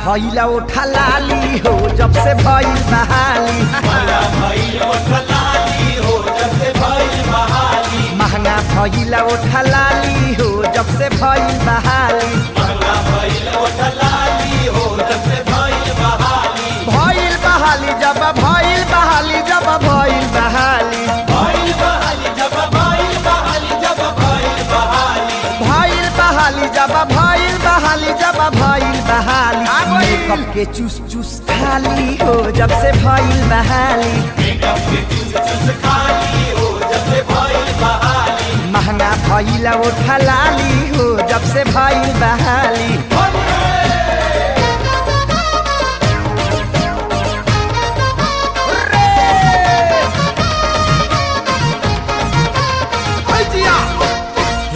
भइला ओठा लाली हो जब से भइल बहाली। महंगा भइल ओठा लाली हो जब से भइल बहाली। महंगा भइला ओठा लाली हो जब से भइल बहाली। महंगा भइल ओठा लाली हो जब से भइल बहाली। भइल बहाली जब भइल बहाली जब भइल बहाली। भइल बहाली जब भइल बहाली जब भइल बहाली। भइल बहाली जब भइल बहाली जब भइल बहाली। मेकअप के चूस चूस खाली हो जब से भइल बहाली। मेकअप के चूस चूस खाली हो जब से भइल बहाली। महंगा भइला ओठा लाली हो जब से भइल बहाली।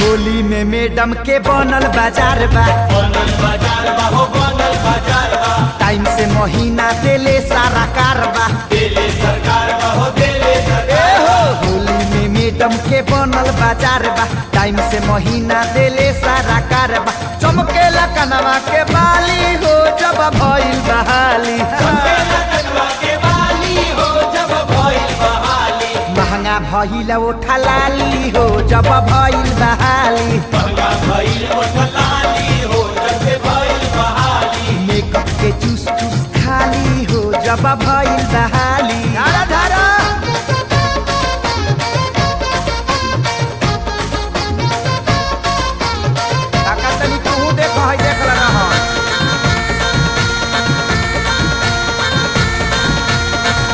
होली में मैडम के बनल बाजार बा। बनल बाजार बा हो बनल बाजार बा। टाइम से महीना देले सारा कारबा। देले सरकार बा हो देले सरकार बा। होली में मैडम के बनल बाजार बा। टाइम से महीना देले सारा कारबा। चमकेला कनवा के बाली हो जब भइल बहाली। चमकेला कनवा के बाली हो जब भइल बहाली। महंगा भइला ओठा लाली हो जब भइल बहाली। महंगा भइल ओठा लाली हो जब से भइल बहाली। मेकअप के चूस चूस खाली हो जब भइल बहाली। धारा धारा काका तनी तू देख है देख लगा हो।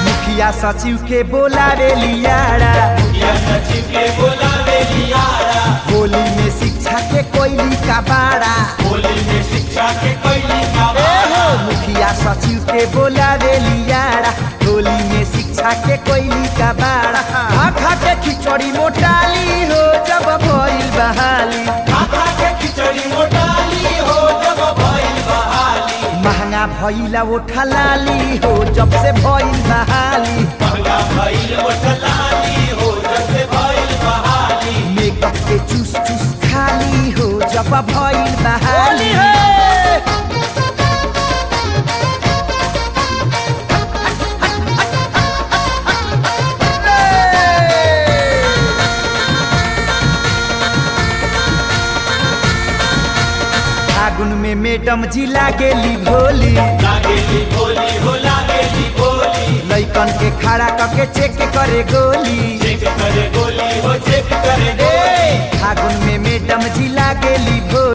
मुखिया सचिव के बोलावे लियारा। मुखिया सचिव के बोलावे लियारा। होली में शिक्षा के कोयली का बाड़ा। होली में शिक्षा के कोयली का मुखिया सचिव के बोलावे लियारा। होली में शिक्षा के कोयली का बाड़ा। खा के खिचड़ी मोटाली हो जब भइल बहाली। खा के खिचड़ी मोटाली हो जब भइल बहाली। महंगा भइला ओठा लाली हो जब से भइल बहाली। महंगा भइल ओठा लाली हो जब से भइल बहाली। मेकअप के चूस चूस खाली हो जब भइल बहाली। फागुन में मैडम जी लागेली भोली। लागेली भोली हो लागेली भोली। लइकन के खड़ा करके चेक करे गोली। चेक